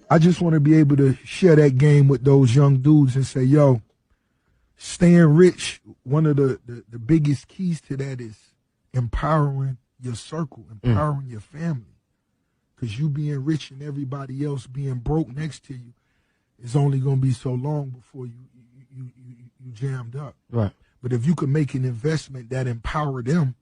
I just want to be able to share that game with those young dudes and say, yo, staying rich, one of the biggest keys to that is empowering your circle, empowering your family. Because you being rich and everybody else being broke next to you is only going to be so long before you jammed up. Right. But if you can make an investment that empower them,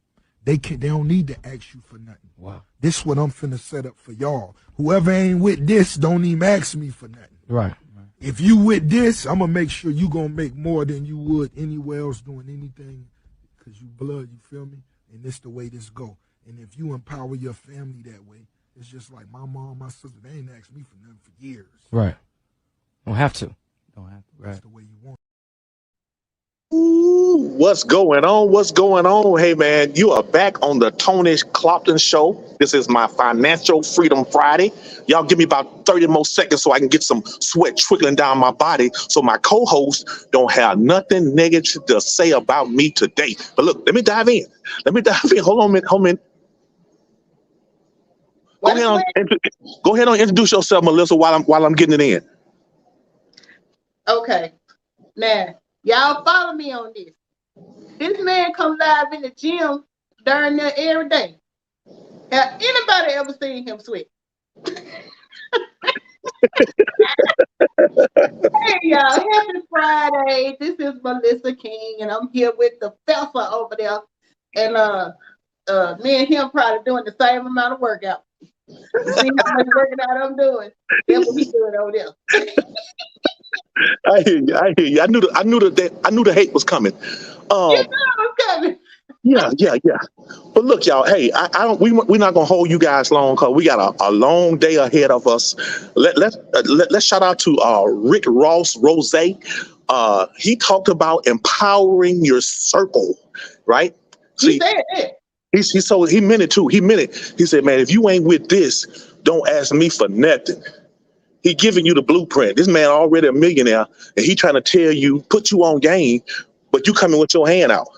they don't need to ask you for nothing. Wow. This is what I'm finna set up for y'all. Whoever ain't with this, don't even ask me for nothing. Right. If you with this, I'm gonna make sure you gonna make more than you would anywhere else doing anything, cause you blood, you feel me? And this the way this go. And if you empower your family that way, it's just like my mom, my sister, they ain't asked me for nothing for years. Right. Don't have to. Don't have to. Right. That's the way you want. Ooh, what's going on? What's going on? Hey, man, you are back on the Tony Clopton Show. This is my Financial Freedom Friday. Y'all give me about 30 more seconds so I can get some sweat trickling down my body so my co-hosts don't have nothing negative to say about me today. But look, let me dive in. Hold on a minute. Go ahead and introduce yourself, Melissa, while I'm getting it in. Okay. Now, y'all follow me on this. This man come live in the gym during there every day. Have anybody ever seen him sweat? Hey, y'all. Happy Friday. This is Melissa King, and I'm here with the fella over there. And me and him probably doing the same amount of workout. See how much working out I'm doing. That's what he's doing over there. I hear you. I knew the hate was coming. You know I'm coming. Yeah. But look, y'all. Hey, we're not gonna hold you guys long because we got a long day ahead of us. Let's shout out to Rick Ross Rose. He talked about empowering your circle, right? He said it. He meant it too. He meant it. He said, man, if you ain't with this, don't ask me for nothing. He giving you the blueprint. This man already a millionaire, and he trying to tell you, put you on game, but you coming with your hand out.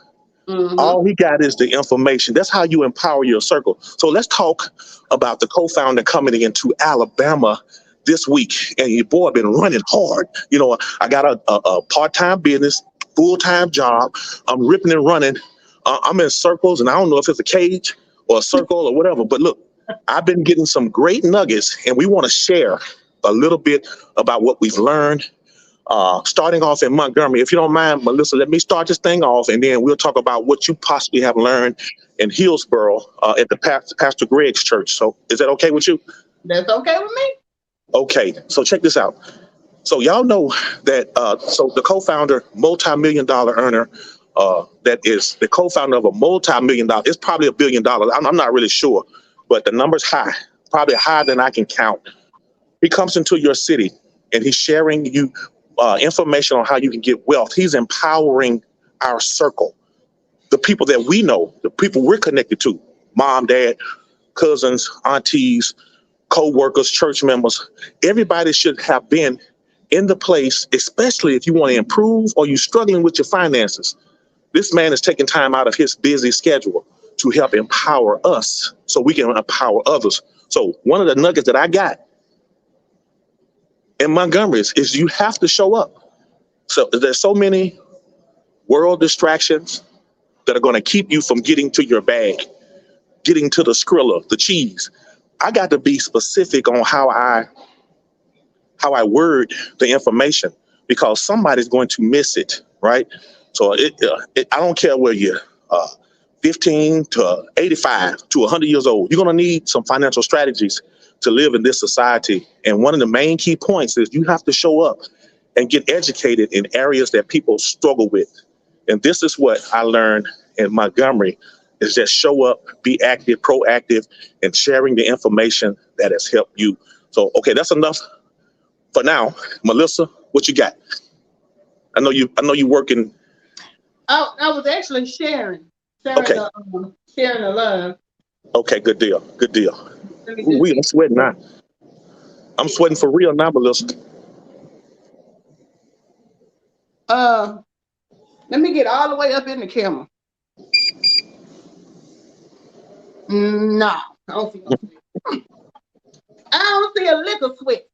Mm-hmm. All he got is the information. That's how you empower your circle. So let's talk about the co-founder coming into Alabama this week. And your boy been running hard. You know, I got a part-time business, full-time job. I'm ripping and running. I'm in circles, and I don't know if it's a cage or a circle or whatever. But look, I've been getting some great nuggets, and we want to share a little bit about what we've learned. Starting off in Montgomery, if you don't mind, Melissa, let me start this thing off, and then we'll talk about what you possibly have learned in Hillsboro at the Pastor Greg's church. So is that okay with you? That's okay with me. Okay, so check this out. So y'all know that so the co-founder, multi-million-dollar earner, that is the co-founder of a multi-million-dollar, it's probably $1 billion. I'm not really sure, but the number's high, probably higher than I can count. He comes into your city and he's sharing you information on how you can get wealth. He's empowering our circle, the people that we know, the people we're connected to, mom, dad, cousins, aunties, co-workers, church members. Everybody should have been in the place, especially if you want to improve or you're struggling with your finances. This man is taking time out of his busy schedule to help empower us so we can empower others. So one of the nuggets that I got in Montgomery is you have to show up. So there's so many world distractions that are going to keep you from getting to your bag, getting to the Skrilla, the cheese. I got to be specific on how I word the information because somebody's going to miss it, right? So I don't care where you're 15 to 85 to 100 years old. You're going to need some financial strategies to live in this society. And one of the main key points is you have to show up and get educated in areas that people struggle with. And this is what I learned in Montgomery is just show up, be active, proactive, and sharing the information that has helped you. So, okay, that's enough for now. Melissa, what you got? I know you working. I was actually sharing Okay. sharing the love. Okay, good deal. I'm sweating now. I'm sweating for real now, Melissa. Let me get all the way up in the camera. No, I don't see no sweat. I don't see a lick of sweat.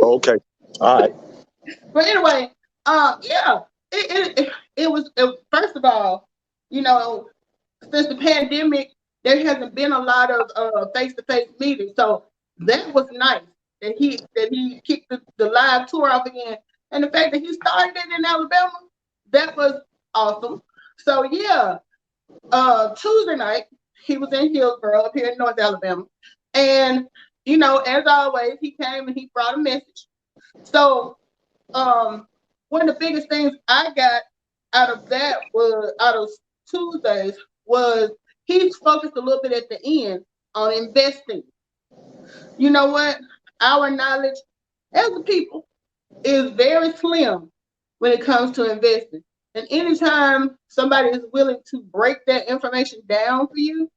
Okay. All right. But anyway, yeah, it was first of all, you know, since the pandemic, there hasn't been a lot of face-to-face meetings, so that was nice that he kicked the live tour off again, and the fact that he started it in Alabama, that was awesome. So yeah, Tuesday night he was in Hillsboro up here in North Alabama, and as always, he came and he brought a message. So one of the biggest things I got out of that was out of Tuesdays was he's focused a little bit at the end on investing. You know what? Our knowledge as a people is very slim when it comes to investing. And anytime somebody is willing to break that information down for you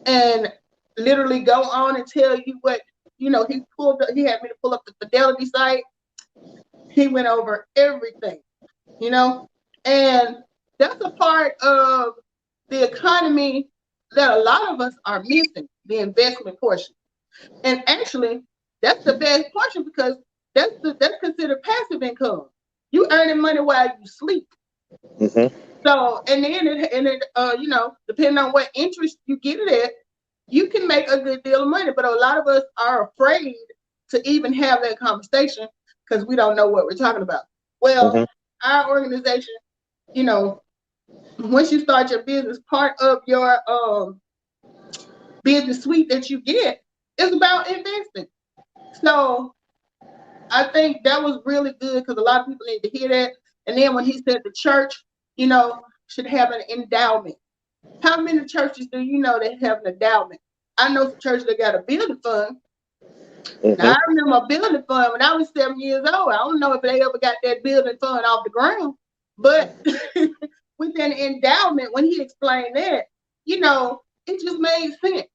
and literally go on and tell you what, he had me to pull up the Fidelity site. He went over everything, and that's a part of the economy that a lot of us are missing, the investment portion. And actually, that's the best portion because that's considered passive income. You earning money while you sleep. Mm-hmm. So, and then depending on what interest you get it at, you can make a good deal of money. But a lot of us are afraid to even have that conversation because we don't know what we're talking about. Well, our organization, once you start your business, part of your business suite that you get is about investing. So I think that was really good because a lot of people need to hear that. And then when he said the church, should have an endowment. How many churches do you know that have an endowment? I know some churches that got a building fund. Now, I remember a building fund when I was 7 years old. I don't know if they ever got that building fund off the ground, but with an endowment, when he explained that, it just made sense.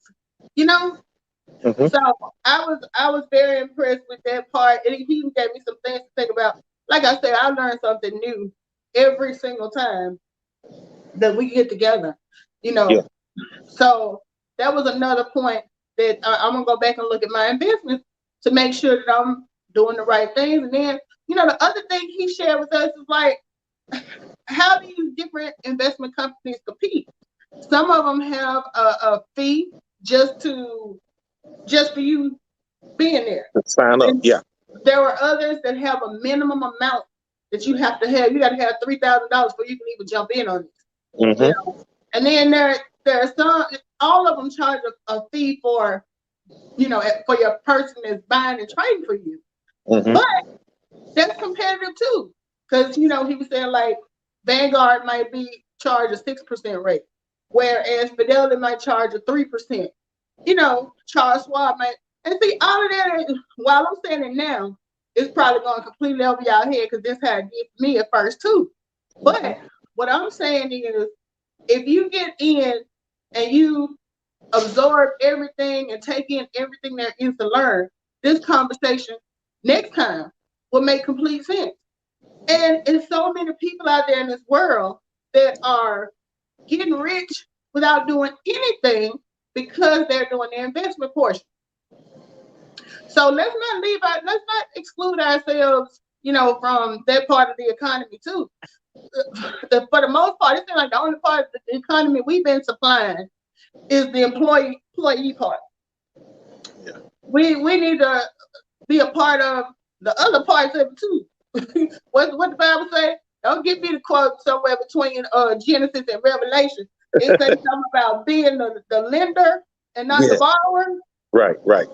So I was very impressed with that part, and he even gave me some things to think about. Like I said, I learned something new every single time that we get together. Yeah. So that was another point that I'm gonna go back and look at my investments to make sure that I'm doing the right things. And then, the other thing he shared with us is like, how do these different investment companies compete? Some of them have a fee just for you being there. Sign up. Yeah. There are others that have a minimum amount that you have to have. You got to have $3,000 before you can even jump in on it. And then there are some. All of them charge a fee for your person that's buying and trading for you. But that's competitive too, because he was saying like Vanguard might be charge a 6% rate, whereas Fidelity might charge a 3%. Charles Schwab might. And see, all of that, while I'm saying it now, it's probably going completely over y'all head because this had it me at first too. But what I'm saying is, if you get in and you absorb everything and take in everything there is to learn, this conversation next time will make complete sense. And there's so many people out there in this world that are getting rich without doing anything because they're doing the investment portion. So let's not exclude ourselves, from that part of the economy too. For the most part, it seems like the only part of the economy we've been supplying is the employee part. Yeah. We need to be a part of the other parts of it too. what the Bible say? Don't give me the quote somewhere between Genesis and Revelation. It says something about being the lender and not the borrower. Right.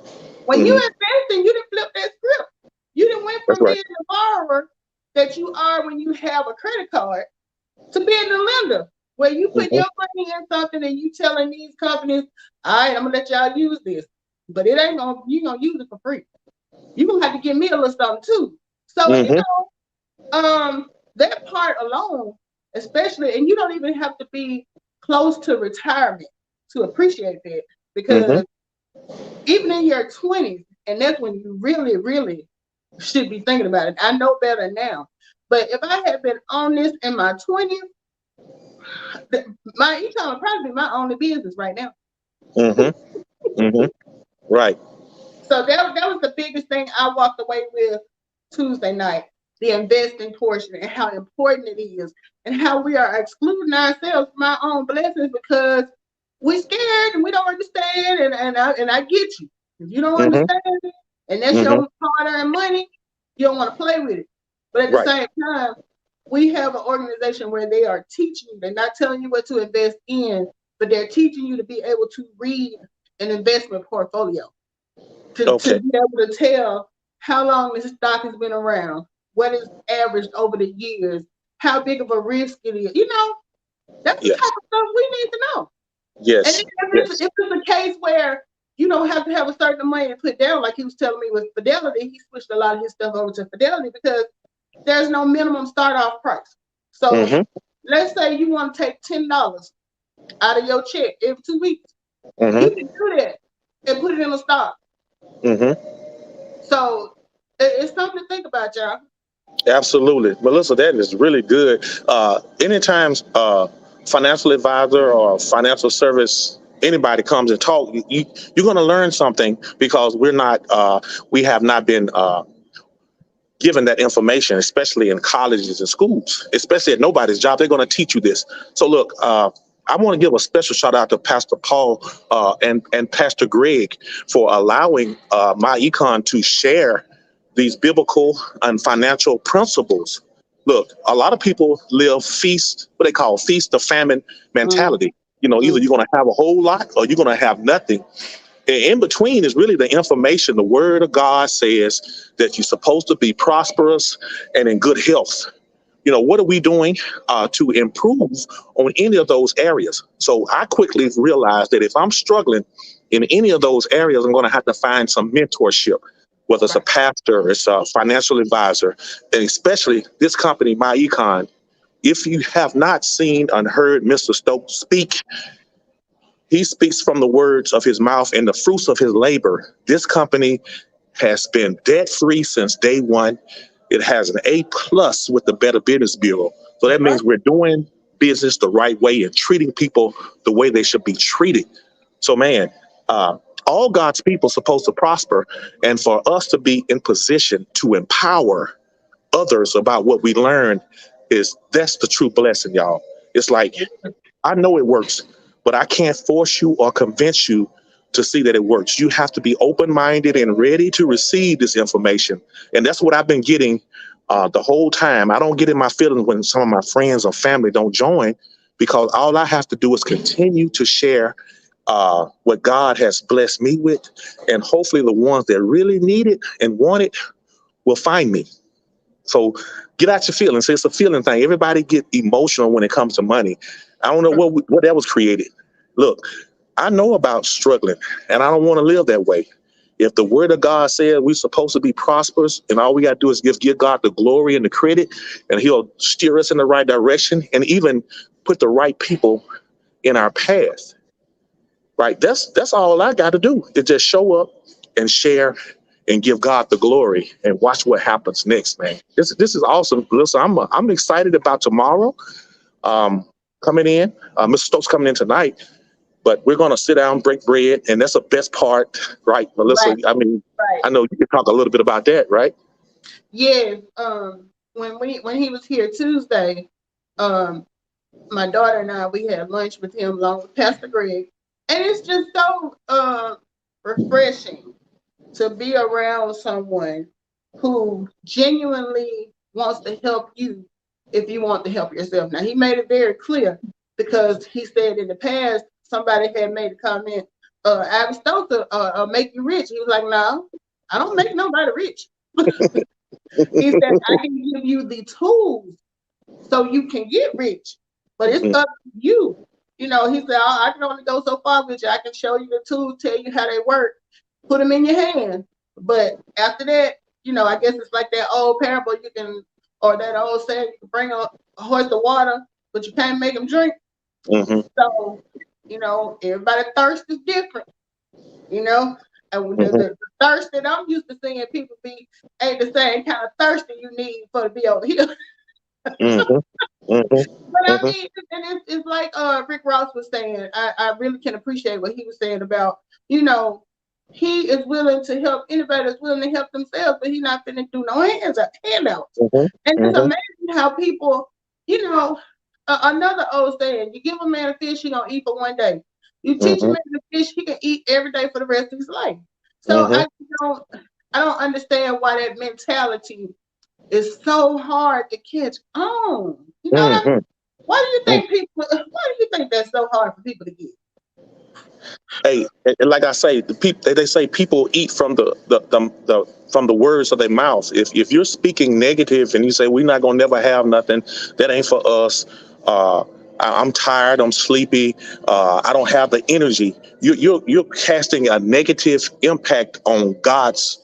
When you investing, you didn't flip that script. You didn't went from being the borrower that you are when you have a credit card to being the lender, where you put your money in something and you telling these companies, all right, I'm gonna let y'all use this, but it ain't you gonna use it for free. You're gonna have to give me a little something too. So that part alone, especially, and you don't even have to be close to retirement to appreciate that, because even in your 20s, and that's when you really, really should be thinking about it. I know better now. But if I had been on this in my 20s, myEcon would probably be my only business right now. Right. So that was the biggest thing I walked away with Tuesday night, the investing portion and how important it is, and how we are excluding ourselves from our own blessings because we're scared and we don't understand. And I get you. If you don't Mm-hmm. understand it, and that's Mm-hmm. your hard-earned money, you don't want to play with it. But at the Right. same time, we have an organization where they are teaching you. They're not telling you what to invest in, but they're teaching you to be able to read an investment portfolio, to Okay. be able to tell how long this stock has been around, what is averaged over the years, how big of a risk it is. That's the Yes. type of stuff we need to know. And Yes. if Yes. it's a case where you don't have to have a certain money to put down, like he was telling me with Fidelity, he switched a lot of his stuff over to Fidelity because there's no minimum start off price. So Mm-hmm. let's say you want to take $10 out of your check every 2 weeks. You Mm-hmm. can do that and put it in a stock. Mm-hmm. So it's something to think about, y'all. Absolutely. Melissa, that is really good. Anytime financial advisor or financial service, anybody comes and talk, you're going to learn something because we have not been given that information, especially in colleges and schools, especially at nobody's job. They're going to teach you this. So look, I want to give a special shout out to Pastor Paul and Pastor Greg for allowing myEcon to share these biblical and financial principles. Look, a lot of people live what they call feast or famine mentality. Either you're going to have a whole lot or you're going to have nothing. In between is really the information. The word of God says that you're supposed to be prosperous and in good health. What are we doing to improve on any of those areas? So I quickly realized that if I'm struggling in any of those areas, I'm going to have to find some mentorship, whether it's a pastor, it's a financial advisor, and especially this company, myEcon. If you have not seen and heard Mr. Stokes speak, he speaks from the words of his mouth and the fruits of his labor. This company has been debt free since day one. It has an A+ with the Better Business Bureau. So that means we're doing business the right way and treating people the way they should be treated. So, man, all God's people are supposed to prosper. And for us to be in position to empower others about what we learned that's the true blessing, y'all. It's like, I know it works, but I can't force you or convince you to see that it works. You have to be open-minded and ready to receive this information. And that's what I've been getting the whole time. I don't get in my feelings when some of my friends or family don't join, because all I have to do is continue to share what God has blessed me with. And hopefully the ones that really need it and want it will find me. So get out your feelings. It's a feeling thing. Everybody get emotional when it comes to money. I don't know what that was created. Look, I know about struggling, and I don't want to live that way. If the word of God said we're supposed to be prosperous, and all we got to do is give God the glory and the credit, and he'll steer us in the right direction and even put the right people in our path. Right? That's all I got to do is just show up and share and give God the glory and watch what happens next, man. This is awesome. Listen, I'm excited about tomorrow coming in. Mr. Stokes coming in tonight, but we're going to sit down, break bread, and that's the best part, right, Melissa? Right. I mean, Right. I know you can talk a little bit about that, right? Yes. When he was here Tuesday, my daughter and I, we had lunch with him along with Pastor Greg, and it's just so refreshing to be around someone who genuinely wants to help you if you want to help yourself. Now, he made it very clear, because he said in the past somebody had made a comment, I was supposed to make you rich. He was like, no, I don't make nobody rich. He said, I can give you the tools so you can get rich, but it's up to you. He said, I can only go so far with you. I can show you the tools, tell you how they work, put them in your hand. But after that, I guess it's like that old parable or that old saying, you can bring a horse to water, but you can't make him drink. Mm-hmm. So, everybody's thirst is different, and the thirst that I'm used to seeing people be ain't the same kind of thirsty you need for to be over here. Mm-hmm. Mm-hmm. But I mean, and it's like Rick Ross was saying. I really can appreciate what he was saying about, he is willing to help anybody that's willing to help themselves, but he's not finna do no handouts. And it's amazing how people, you know, another old saying, you give a man a fish, he gonna eat for one day. You teach a man to fish, he can eat every day for the rest of his life. So I don't understand why that mentality is so hard to catch on. You know what I mean? Why do you think that's so hard for people to get? Hey, and like I say, the people they say people eat from the from the words of their mouth. If you're speaking negative and you say we're not gonna never have nothing, that ain't for us. I'm tired. I'm sleepy. I don't have the energy. You're casting a negative impact on God's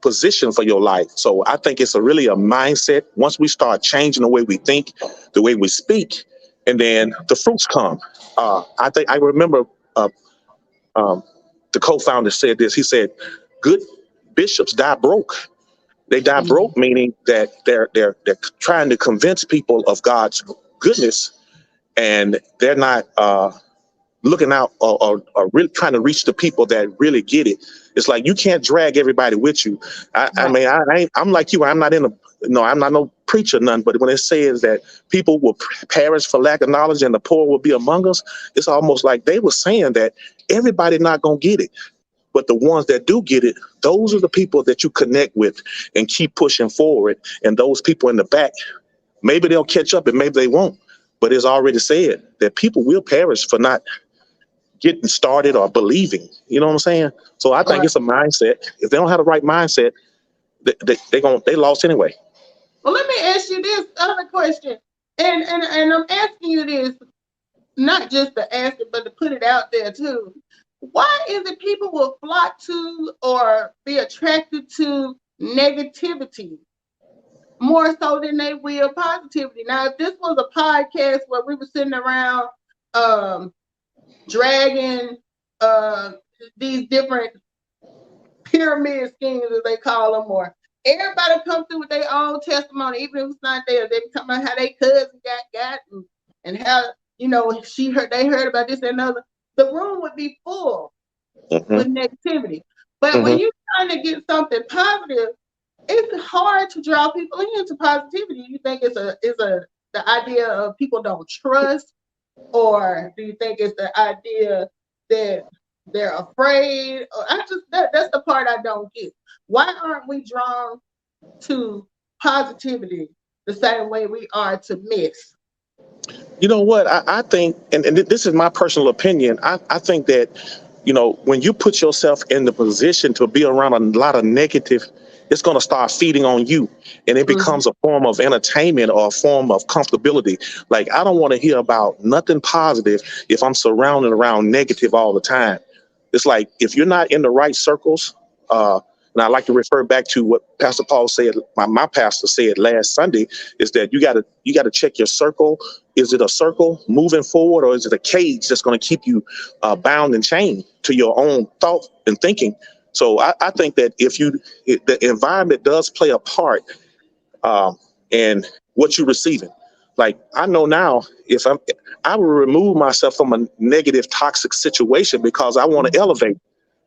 position for your life. So I think it's really a mindset. Once we start changing the way we think, the way we speak, and then the fruits come. I remember. The co-founder said this. He said, "Good bishops die broke. They die broke, meaning that they're trying to convince people of God's goodness, and they're not looking out or really trying to reach the people that really get it. It's like you can't drag everybody with you. I'm like you. I'm not I'm not no preacher, none. But when it says that people will perish for lack of knowledge and the poor will be among us, it's almost like they were saying that everybody not gonna get it. But the ones that do get it, those are the people that you connect with and keep pushing forward. And those people in the back, maybe they'll catch up and maybe they won't. But it's already said that people will perish for not getting started or believing. You know what I'm saying? So I think it's a mindset. If they don't have the right mindset, they lost anyway. Well, let me ask you this other question, and I'm asking you this not just to ask it, but to put it out there too. Why is it people will flock to or be attracted to negativity more so than they will positivity? Now, if this was a podcast where we were sitting around dragging these different pyramid schemes, as they call them, or everybody come through with their own testimony, even if it's not theirs. They come about how their cousin got and how they heard about this and another. The room would be full with negativity. But when you're trying to get something positive, it's hard to draw people into positivity. You think it's the idea of people don't trust, or do you think it's the idea that they're afraid? That's the part I don't get. Why aren't we drawn to positivity the same way we are to mess? You know what? I think, and this is my personal opinion, I think that, when you put yourself in the position to be around a lot of negative, it's going to start feeding on you. And it becomes a form of entertainment or a form of comfortability. Like, I don't want to hear about nothing positive if I'm surrounded around negative all the time. It's like, if you're not in the right circles, and I like to refer back to what Pastor Paul said, my pastor said last Sunday, is that you gotta check your circle. Is it a circle moving forward, or is it a cage that's going to keep you bound and chained to your own thought and thinking? So I think that the environment does play a part in what you're receiving. Like, I know now, I will remove myself from a negative, toxic situation because I want to elevate.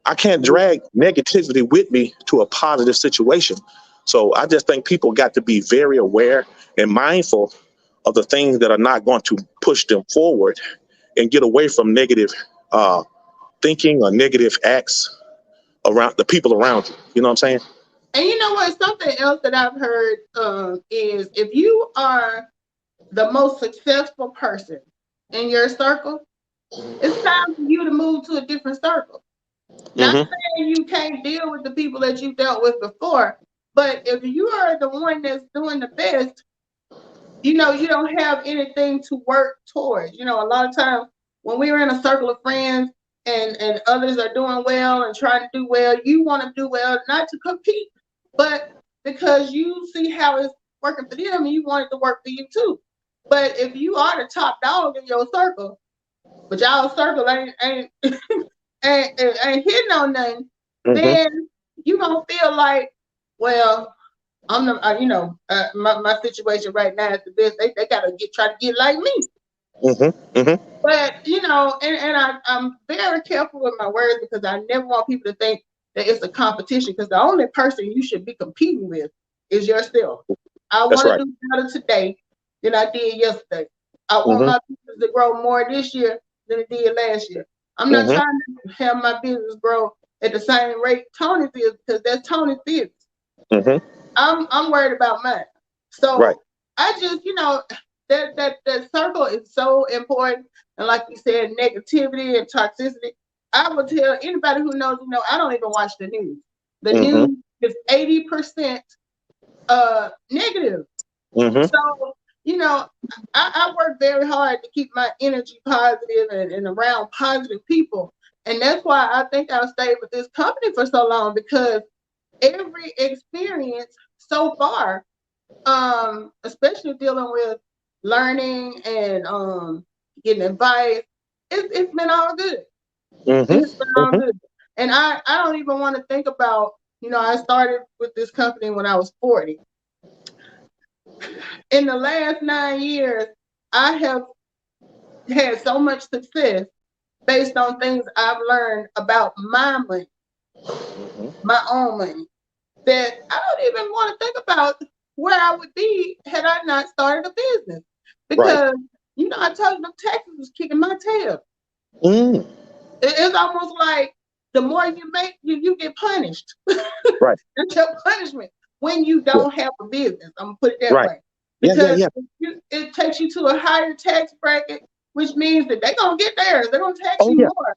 I can't drag negativity with me to a positive situation. So I just think people got to be very aware and mindful of the things that are not going to push them forward, and get away from negative thinking or negative acts around the people around you. You know what I'm saying? And you know what? Something else that I've heard is, if you are the most successful person in your circle, it's time for you to move to a different circle. Not saying you can't deal with the people that you dealt with before, but if you are the one that's doing the best, you don't have anything to work towards. A lot of times when we're in a circle of friends and others are doing well and trying to do well, you want to do well, not to compete, but because you see how it's working for them and you want it to work for you too. But if you are the top dog in your circle, but y'all circle ain't hitting on nothing, then you gonna feel like, well, I'm the my situation right now is the best. They gotta try to get like me. But But I'm very careful with my words because I never want people to think that it's a competition. Because the only person you should be competing with is yourself. I That's want to right. do better today than I did yesterday. I want Mm-hmm. my business to grow more this year than it did last year. I'm not Mm-hmm. trying to have my business grow at the same rate Tony's is because that's Tony's business. Mm-hmm. I'm worried about mine. Right. So I just, that circle is so important. And like you said, negativity and toxicity. I will tell anybody who knows, I don't even watch the news. The Mm-hmm. news is 80% negative. Mm-hmm. So, I work very hard to keep my energy positive and around positive people. And that's why I think I'll stay with this company for so long because every experience so far, especially dealing with learning and getting advice, it's been all good. Mm-hmm. It's been all good. And I don't even want to think about, I started with this company when I was 40. In the last 9 years, I have had so much success based on things I've learned about my money, Mm-hmm. my own money, that I don't even want to think about where I would be had I not started a business. Right. Because, I told you them taxes was kicking my tail. Mm. It's almost like the more you make, you get punished. Right. That's your punishment when you Yeah. don't have a business. I'm gonna put it that Right. way. Yeah. Yeah. Because Yeah. it takes you to a higher tax bracket, which means that they're gonna get theirs. They're gonna tax Oh you yeah. more.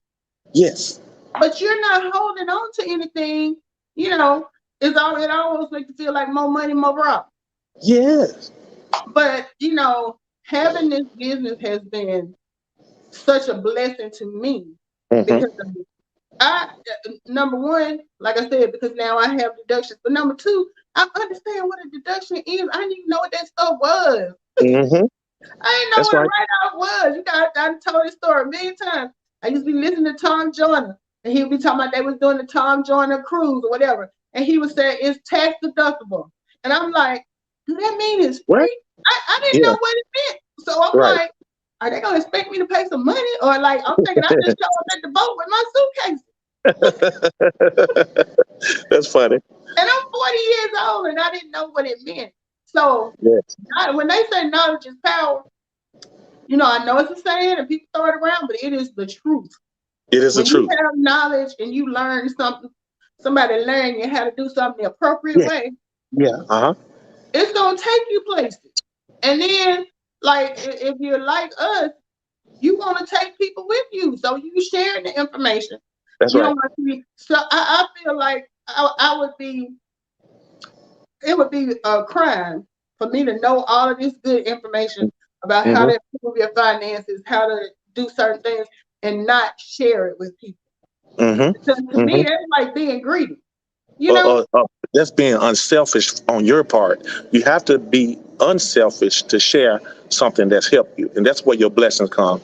Yes. But you're not holding on to anything, it almost makes you feel like more money, more problem. Yes. But having this business has been such a blessing to me Mm-hmm. because I number one, like I said, because now I have deductions. But number two, I understand what a deduction is. I didn't even know what that stuff was. Mm-hmm. I didn't know That's what a right. write-off was. I told this story a million times. I used to be listening to Tom Joyner, and he would be talking about they was doing the Tom Joyner cruise or whatever. And he would say it's tax deductible. And I'm like, do that mean it's What? free? I didn't Yeah. know what it meant. So I'm Right. like, are they gonna expect me to pay some money? Or like I'm thinking I just show up at the boat with my suitcase. That's funny. And I'm 40 years old and I didn't know what it meant. So Yes. when they say knowledge is power, I know it's a saying and people throw it around, but it is the truth. It is the When you truth. have knowledge and you learn something, somebody learn you how to do something the appropriate Yes. way, Yeah. Uh-huh. it's gonna take you places. And then, like if you're like us, you want to take people with you, so you sharing the information. That's You right. don't want to be. So I feel like I would be. It would be a crime for me to know all of this good information about how Mm-hmm. to improve your finances, how to do certain things, and not share it with people. Because Mm-hmm. to me, Mm-hmm. that's like being greedy. You Uh, know? uh, uh, that's being unselfish on your part. You have to be unselfish to share something that's helped you, and that's where your blessings come.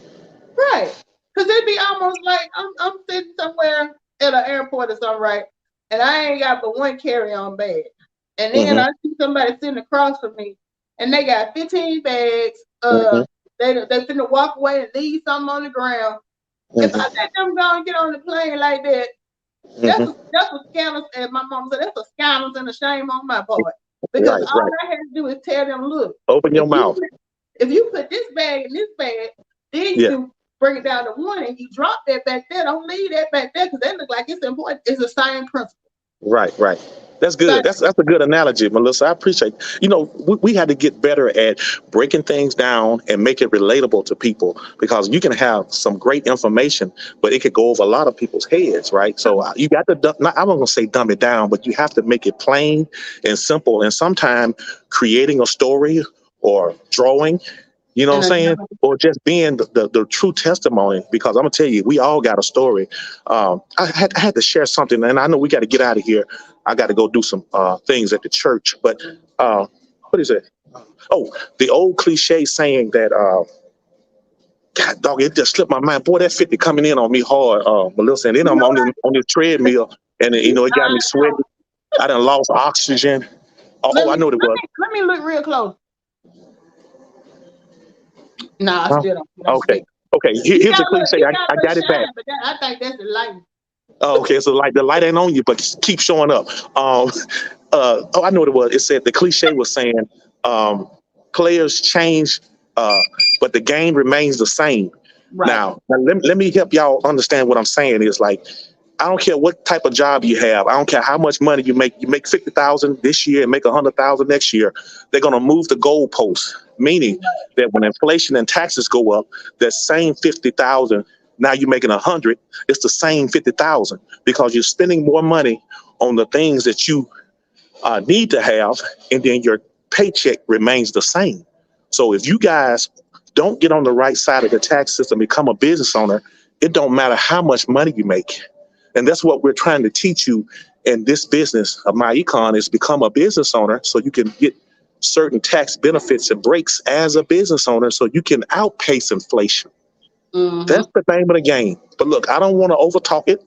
Right. Because it'd be almost like I'm sitting somewhere at an airport or something, right? And I ain't got but one carry-on bag. And then Mm-hmm. I see somebody sitting across from me and they got 15 bags. Mm-hmm. They finna walk away and leave something on the ground. If I Mm-hmm. let them go and get on the plane like that, Mm-hmm. that's a scandal. And my mom said that's a scandal and a shame on my part. Because Right. all Right. I had to do is tell them, look, Open if your you mouth. if you put this bag in this bag, then you Yeah. can bring it down to one and you drop that back there. Don't leave that back there because that look like it's important. It's the same principle. Right. Right. That's Same. good. That's a good analogy, Melissa. I appreciate. We had to get better at breaking things down and make it relatable to people because you can have some great information, but it could go over a lot of people's heads, right? So you got to. I wasn't gonna say dumb it down, but you have to make it plain and simple. And sometimes creating a story or drawing. You know what I'm And saying? Or just being the true testimony, because I'm gonna tell you, we all got a story. I had to share something, and I know we got to get out of here. I got to go do some things at the church. But what is it? Oh, the old cliche saying that, God dog, it just slipped my mind. Boy, that 50 coming in on me hard, Melissa. And then you I'm know on this treadmill, and it got me sweating. I done lost oxygen. Oh, let I me know what it let was. me let me look real close. Nah, I Huh? still don't Okay. speak. Okay, here's the cliche. He got I a little got it back. shine, but I think that's the light. Oh, okay, so like the light ain't on you, but keep showing up. Oh, I know what it was. It said the cliche was saying, um, players change, but the game remains the same. Right. Now let me help y'all understand what I'm saying. Is like I don't care what type of job you have. I don't care how much money you make. You make 50,000 this year and make 100,000 next year. They're gonna move the goalposts, meaning that when inflation and taxes go up, that same 50,000 now you're making 100. It's the same 50,000 because you're spending more money on the things that you need to have, and then your paycheck remains the same. So if you guys don't get on the right side of the tax system, become a business owner, it don't matter how much money you make. And that's what we're trying to teach you in this business of myEcon is become a business owner so you can get certain tax benefits and breaks as a business owner so you can outpace inflation. Mm-hmm. That's the name of the game. But look, I don't want to overtalk it.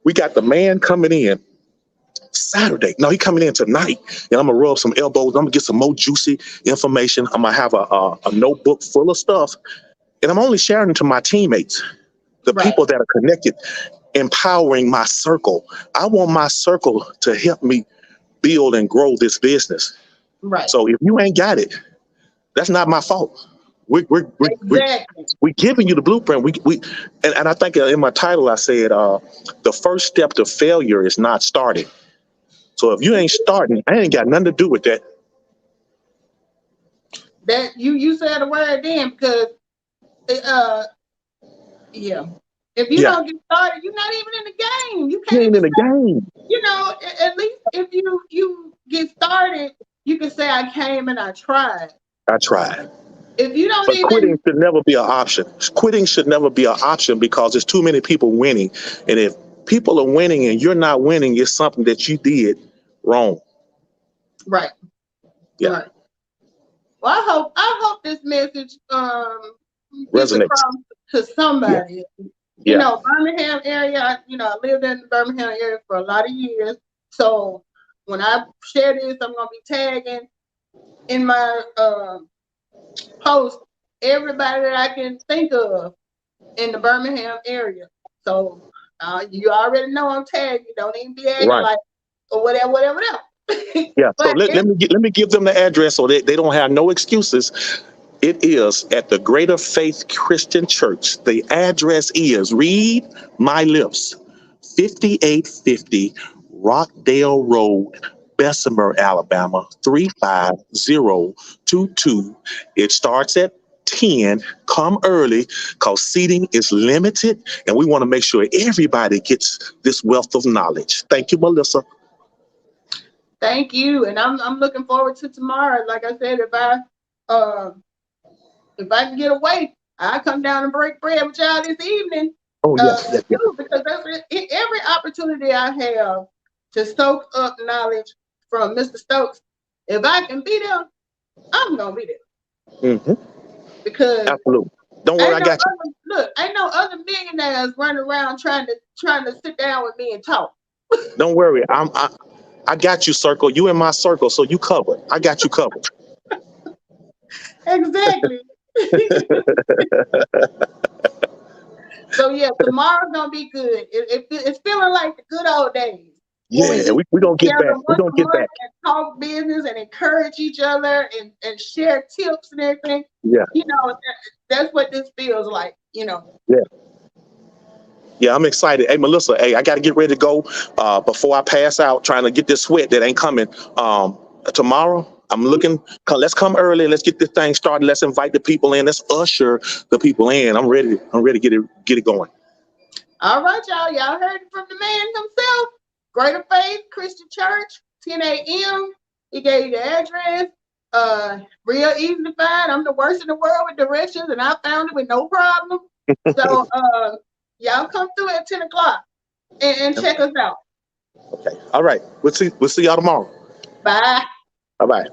We got the man coming in Saturday. No, he coming in tonight. And I'm going to rub some elbows. I'm going to get some more juicy information. I'm going to have a notebook full of stuff. And I'm only sharing it to my teammates, the people that are connected, empowering my circle. I want my circle to help me build and grow this business. Right. So if you ain't got it, that's not my fault. We're giving you the blueprint. And I think in my title I said the first step to failure is not starting. So if you ain't starting, I ain't got nothing to do with that. That you said a word then because yeah. If you don't get started, you're not even in the game. You can't ain't even in the game. You know, at least if you get started, you can say I came and I tried. I tried. If you don't But even quitting should never be an option. Quitting should never be an option because there's too many people winning. And if people are winning and you're not winning, it's something that you did wrong. Right. Yeah. Right. Well, I hope this message gets resonates across to somebody. Yeah. You know, Birmingham area, I lived in the Birmingham area for a lot of years. So when I share this, I'm gonna be tagging in my post everybody that I can think of in the Birmingham area. So you already know I'm tagged. You don't even be acting like or whatever. Yeah. So let me give them the address so they don't have no excuses. It is at the Greater Faith Christian Church. The address is, read my lips, 5850 Rockdale Road, Bessemer, Alabama, 35022. It starts at 10. Come early because seating is limited, and we want to make sure everybody gets this wealth of knowledge. Thank you, Melissa. Thank you, and I'm looking forward to tomorrow. Like I said, if I can get away, I come down and break bread with y'all this evening. Because that's every opportunity I have to soak up knowledge from Mr. Stokes. If I can be there, I'm gonna be there. Mm-hmm. Because absolutely, don't worry, I got you. Look, ain't no other millionaires running around trying to sit down with me and talk. Don't worry, I got you, circle. You in my circle, so you covered. I got you covered. Exactly. So yeah, tomorrow's gonna be good. It's feeling like the good old days. Yeah, we gonna get back. We gonna get back and talk business and encourage each other and share tips and everything. Yeah, that's what this feels like. Yeah, I'm excited. Hey, Melissa, hey, I got to get ready to go before I pass out, trying to get this sweat that ain't coming. Tomorrow, I'm looking, let's come early. Let's get this thing started. Let's invite the people in. Let's usher the people in. I'm ready to get it going. All right, y'all. Y'all heard it from the man himself. Greater Faith Christian Church, 10 a.m. He gave you the address. Real easy to find. I'm the worst in the world with directions, and I found it with no problem. So, y'all come through at 10 o'clock and check us out. Okay. All right. We'll see y'all tomorrow. Bye. Bye-bye.